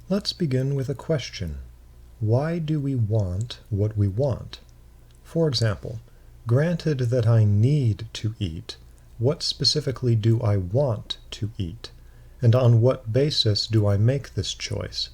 Let's begin with a question. Why do we want what we want? For example, granted that I need to eat, what specifically do I want to eat? And on what basis do I make this choice?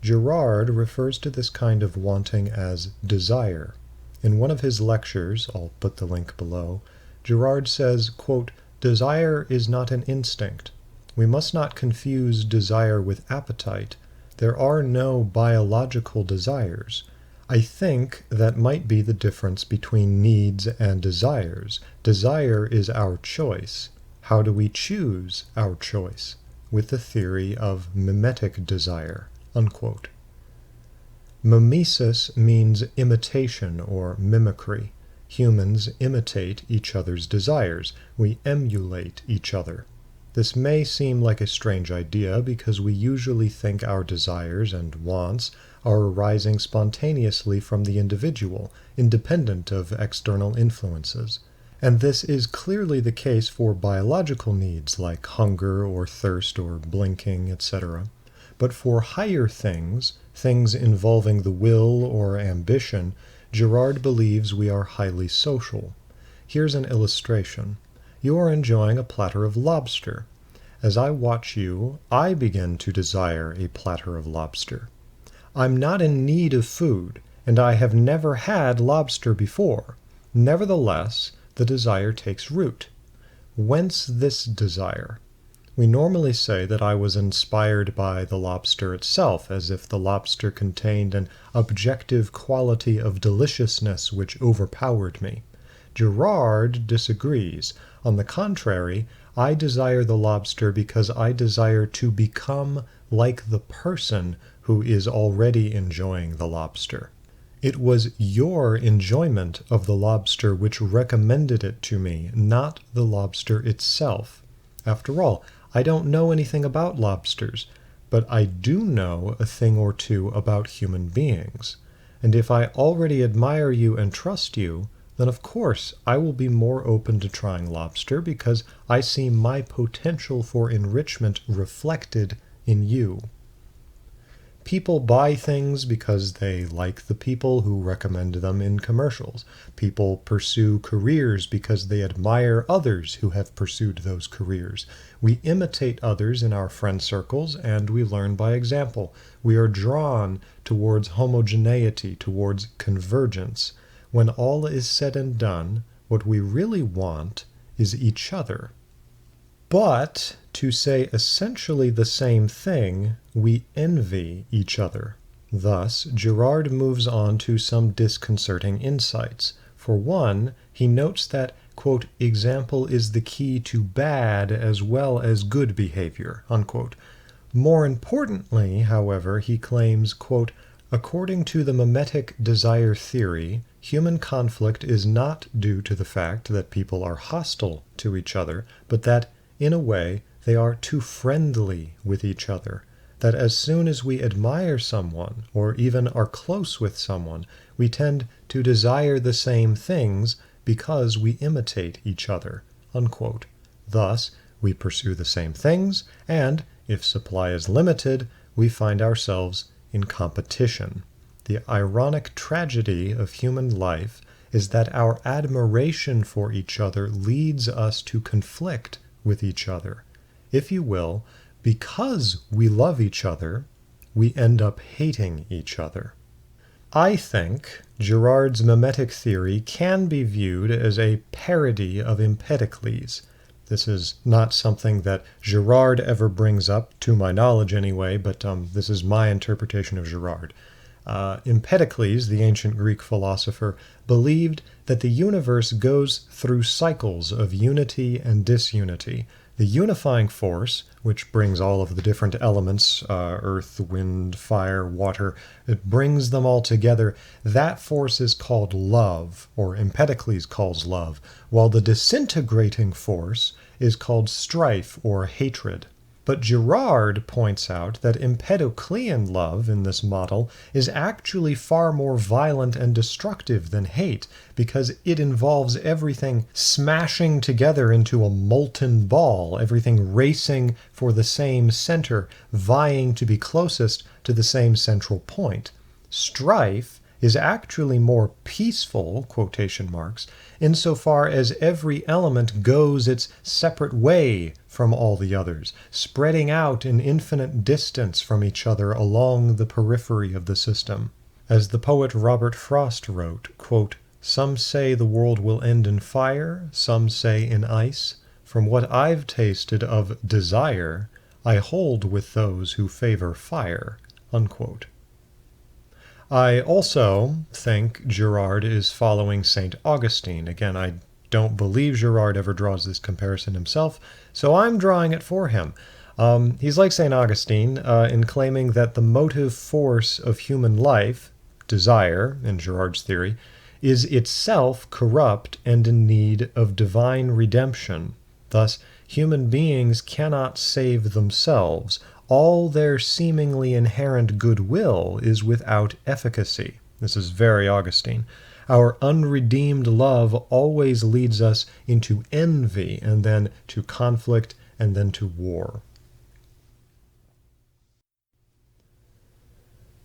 Girard refers to this kind of wanting as desire. In one of his lectures, I'll put the link below, Girard says, quote, "Desire is not an instinct. We must not confuse desire with appetite. There are no biological desires. I think that might be the difference between needs and desires. Desire is our choice. How do we choose our choice? With the theory of mimetic desire." Unquote. Mimesis means imitation or mimicry. Humans imitate each other's desires. We emulate each other. This may seem like a strange idea because we usually think our desires and wants are arising spontaneously from the individual, independent of external influences. And this is clearly the case for biological needs like hunger or thirst or blinking, etc. But for higher things, things involving the will or ambition, Girard believes we are highly social. Here's an illustration. You are enjoying a platter of lobster. As I watch you, I begin to desire a platter of lobster. I'm not in need of food, and I have never had lobster before. Nevertheless, the desire takes root. Whence this desire? We normally say that I was inspired by the lobster itself, as if the lobster contained an objective quality of deliciousness which overpowered me. Girard disagrees. On the contrary, I desire the lobster because I desire to become like the person who is already enjoying the lobster. It was your enjoyment of the lobster which recommended it to me, not the lobster itself. After all, I don't know anything about lobsters, but I do know a thing or two about human beings. And if I already admire you and trust you, then of course I will be more open to trying lobster because I see my potential for enrichment reflected in you. People buy things because they like the people who recommend them in commercials. People pursue careers because they admire others who have pursued those careers. We imitate others in our friend circles, and we learn by example. We are drawn towards homogeneity, towards convergence. When all is said and done, what we really want is each other. But, to say essentially the same thing, we envy each other. Thus, Girard moves on to some disconcerting insights. For one, he notes that, quote, "example is the key to bad as well as good behavior," unquote. More importantly, however, he claims, quote, "according to the mimetic desire theory, human conflict is not due to the fact that people are hostile to each other, but that in a way, they are too friendly with each other, that as soon as we admire someone, or even are close with someone, we tend to desire the same things because we imitate each other." Unquote. Thus, we pursue the same things, and, if supply is limited, we find ourselves in competition. The ironic tragedy of human life is that our admiration for each other leads us to conflict with each other. If you will, because we love each other, we end up hating each other. I think Girard's mimetic theory can be viewed as a parody of Empedocles. This is not something that Girard ever brings up, to my knowledge anyway, but this is my interpretation of Girard. Empedocles, the ancient Greek philosopher, believed that the universe goes through cycles of unity and disunity. The unifying force, which brings all of the different elements, earth, wind, fire, water, it brings them all together, that force is called love, or Empedocles calls love, while the disintegrating force is called strife or hatred. But Girard points out that Empedoclean love in this model is actually far more violent and destructive than hate, because it involves everything smashing together into a molten ball, everything racing for the same center, vying to be closest to the same central point. Strife is actually more peaceful, quotation marks, insofar as every element goes its separate way from all the others, spreading out in infinite distance from each other along the periphery of the system. As the poet Robert Frost wrote, quote, "Some say the world will end in fire, some say in ice. From what I've tasted of desire, I hold with those who favor fire." Unquote. I also think Girard is following St. Augustine. Again, I don't believe Girard ever draws this comparison himself, so I'm drawing it for him. He's like St. Augustine in claiming that the motive force of human life, desire, in Girard's theory, is itself corrupt and in need of divine redemption. Thus, human beings cannot save themselves. All their seemingly inherent goodwill is without efficacy. This is very Augustine. Our unredeemed love always leads us into envy, and then to conflict, and then to war.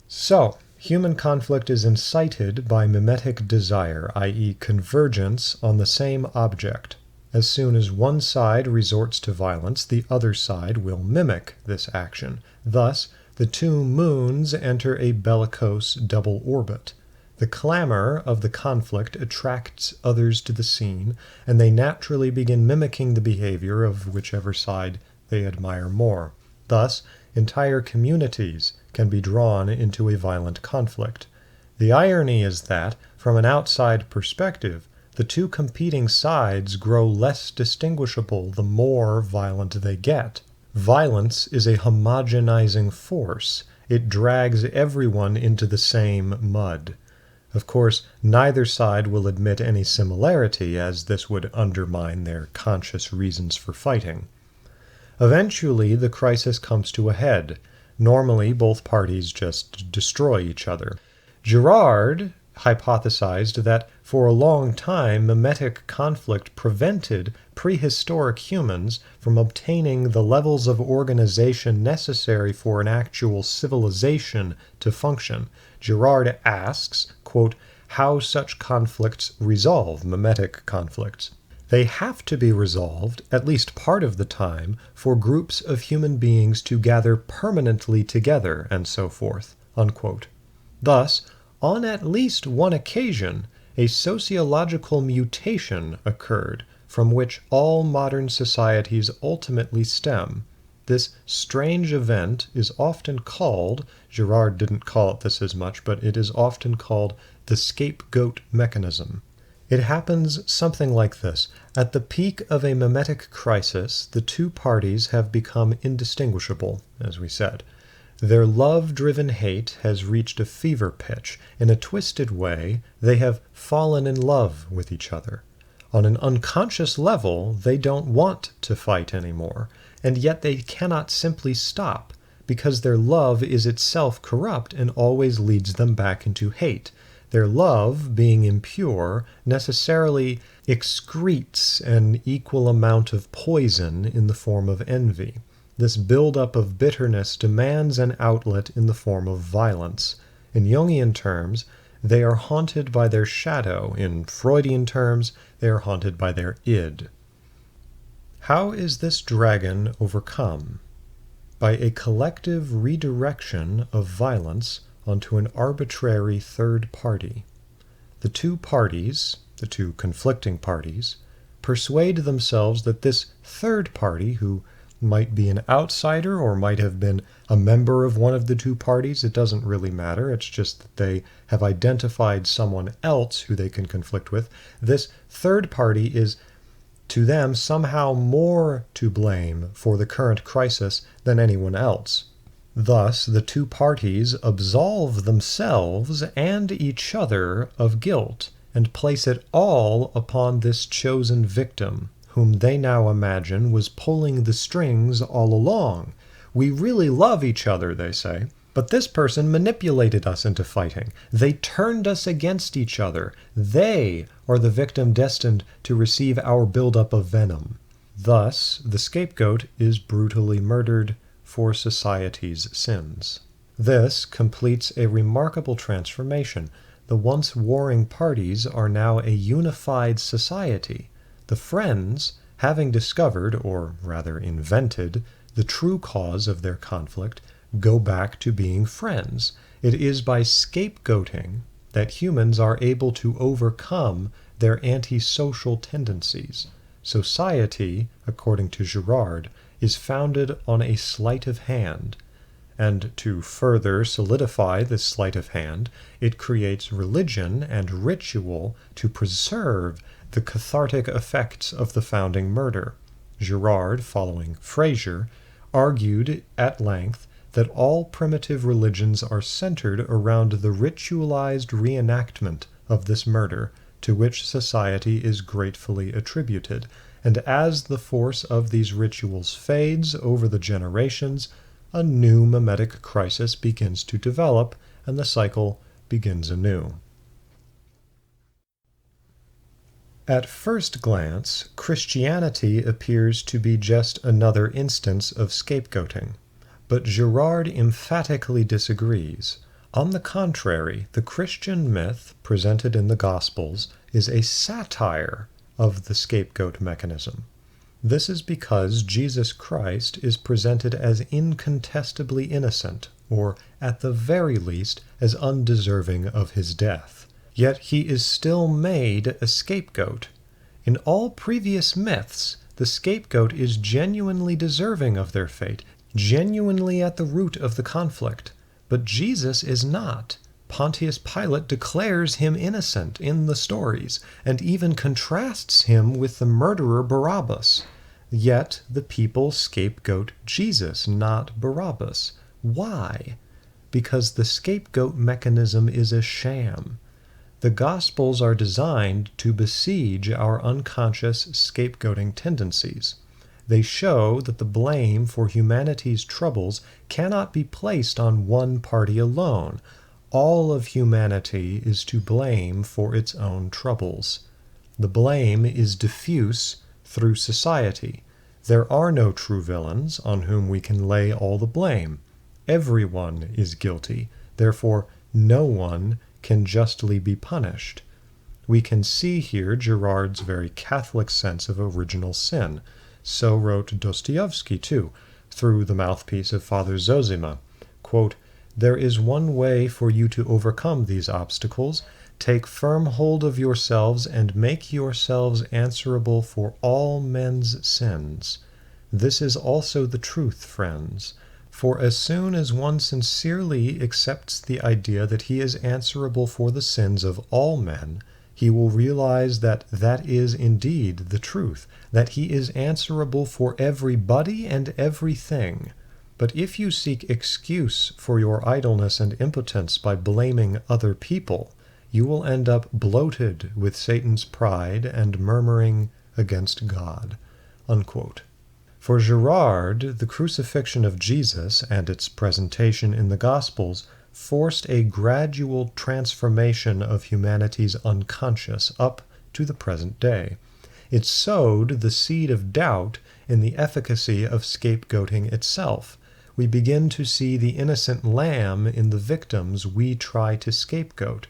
So, human conflict is incited by mimetic desire, i.e., convergence on the same object. As soon as one side resorts to violence, the other side will mimic this action. Thus, the two moons enter a bellicose double orbit. The clamor of the conflict attracts others to the scene, and they naturally begin mimicking the behavior of whichever side they admire more. Thus, entire communities can be drawn into a violent conflict. The irony is that, from an outside perspective, the two competing sides grow less distinguishable the more violent they get. Violence is a homogenizing force. It drags everyone into the same mud. Of course, neither side will admit any similarity, as this would undermine their conscious reasons for fighting. Eventually, the crisis comes to a head. Normally, both parties just destroy each other. Girard hypothesized that for a long time mimetic conflict prevented prehistoric humans from obtaining the levels of organization necessary for an actual civilization to function. Girard asks, quote, how such conflicts resolve mimetic conflicts. They have to be resolved, at least part of the time, for groups of human beings to gather permanently together, and so forth. Unquote. Thus, on at least one occasion, a sociological mutation occurred from which all modern societies ultimately stem. This strange event is often called, Girard didn't call it this as much, but it is often called the scapegoat mechanism. It happens something like this. At the peak of a mimetic crisis, the two parties have become indistinguishable, as we said. Their love-driven hate has reached a fever pitch. In a twisted way, they have fallen in love with each other. On an unconscious level, they don't want to fight anymore, and yet they cannot simply stop, because their love is itself corrupt and always leads them back into hate. Their love, being impure, necessarily excretes an equal amount of poison in the form of envy. This buildup of bitterness demands an outlet in the form of violence. In Jungian terms, they are haunted by their shadow. In Freudian terms, they are haunted by their id. How is this dragon overcome? By a collective redirection of violence onto an arbitrary third party. The two parties, the two conflicting parties, persuade themselves that this third party, who might be an outsider or might have been a member of one of the two parties, it doesn't really matter, it's just that they have identified someone else who they can conflict with. This third party is, to them, somehow more to blame for the current crisis than anyone else. Thus, the two parties absolve themselves and each other of guilt and place it all upon this chosen victim, whom they now imagine was pulling the strings all along. We really love each other, they say, but this person manipulated us into fighting. They turned us against each other. They are the victim destined to receive our buildup of venom. Thus, the scapegoat is brutally murdered for society's sins. This completes a remarkable transformation. The once warring parties are now a unified society. The friends, having discovered, or rather invented, the true cause of their conflict, go back to being friends. It is by scapegoating that humans are able to overcome their antisocial tendencies. Society, according to Girard, is founded on a sleight of hand. And to further solidify this sleight of hand, it creates religion and ritual to preserve the cathartic effects of the founding murder. Girard, following Fraser, argued at length that all primitive religions are centered around the ritualized reenactment of this murder, to which society is gratefully attributed. And as the force of these rituals fades over the generations, a new mimetic crisis begins to develop, and the cycle begins anew. At first glance, Christianity appears to be just another instance of scapegoating. But Girard emphatically disagrees. On the contrary, the Christian myth presented in the Gospels is a satire of the scapegoat mechanism. This is because Jesus Christ is presented as incontestably innocent, or at the very least as undeserving of his death. Yet he is still made a scapegoat. In all previous myths, the scapegoat is genuinely deserving of their fate, genuinely at the root of the conflict. But Jesus is not. Pontius Pilate declares him innocent in the stories, and even contrasts him with the murderer Barabbas. Yet the people scapegoat Jesus, not Barabbas. Why? Because the scapegoat mechanism is a sham. The Gospels are designed to besiege our unconscious scapegoating tendencies. They show that the blame for humanity's troubles cannot be placed on one party alone. All of humanity is to blame for its own troubles. The blame is diffuse through society. There are no true villains on whom we can lay all the blame. Everyone is guilty. Therefore, no one can justly be punished. We can see here Girard's very Catholic sense of original sin. So wrote Dostoevsky, too, through the mouthpiece of Father Zosima. Quote, "There is one way for you to overcome these obstacles. Take firm hold of yourselves and make yourselves answerable for all men's sins. This is also the truth, friends. For as soon as one sincerely accepts the idea that he is answerable for the sins of all men, he will realize that that is indeed the truth, that he is answerable for everybody and everything. But if you seek excuse for your idleness and impotence by blaming other people, you will end up bloated with Satan's pride and murmuring against God." Unquote. For Girard, the crucifixion of Jesus and its presentation in the Gospels forced a gradual transformation of humanity's unconscious up to the present day. It sowed the seed of doubt in the efficacy of scapegoating itself. We begin to see the innocent lamb in the victims we try to scapegoat,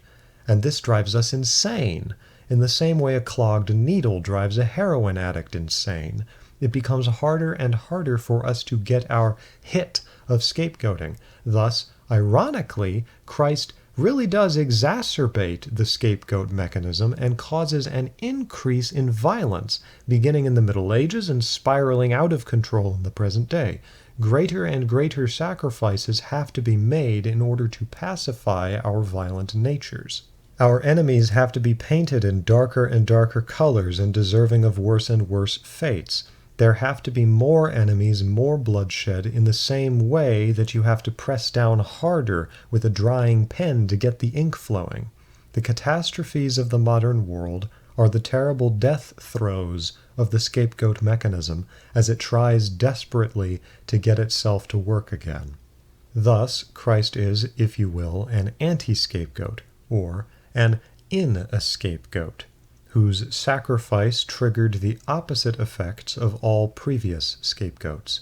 and this drives us insane. In the same way a clogged needle drives a heroin addict insane, it becomes harder and harder for us to get our hit of scapegoating. Thus, ironically, Christ really does exacerbate the scapegoat mechanism and causes an increase in violence, beginning in the Middle Ages and spiraling out of control in the present day. Greater and greater sacrifices have to be made in order to pacify our violent natures. Our enemies have to be painted in darker and darker colors and deserving of worse and worse fates. There have to be more enemies, more bloodshed, in the same way that you have to press down harder with a drying pen to get the ink flowing. The catastrophes of the modern world are the terrible death throes of the scapegoat mechanism as it tries desperately to get itself to work again. Thus, Christ is, if you will, an anti-scapegoat, or an in-a-scapegoat, whose sacrifice triggered the opposite effects of all previous scapegoats.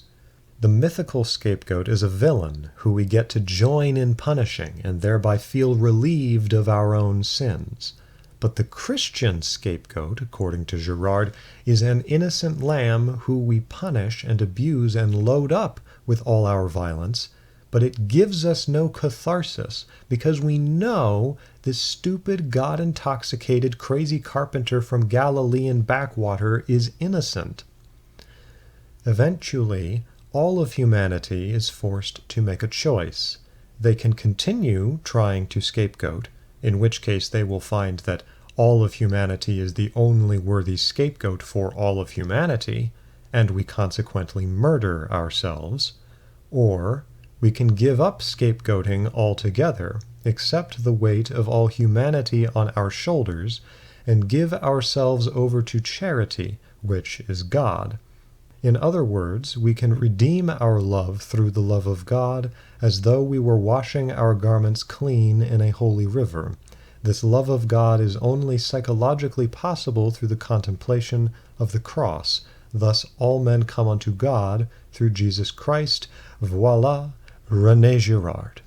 The mythical scapegoat is a villain who we get to join in punishing and thereby feel relieved of our own sins. But the Christian scapegoat, according to Girard, is an innocent lamb who we punish and abuse and load up with all our violence, but it gives us no catharsis because we know this stupid, God-intoxicated, crazy carpenter from Galilean backwater is innocent. Eventually, all of humanity is forced to make a choice. They can continue trying to scapegoat, in which case they will find that all of humanity is the only worthy scapegoat for all of humanity, and we consequently murder ourselves, or we can give up scapegoating altogether, accept the weight of all humanity on our shoulders, and give ourselves over to charity, which is God. In other words, we can redeem our love through the love of God as though we were washing our garments clean in a holy river. This love of God is only psychologically possible through the contemplation of the cross. Thus all men come unto God through Jesus Christ. Voila, René Girard.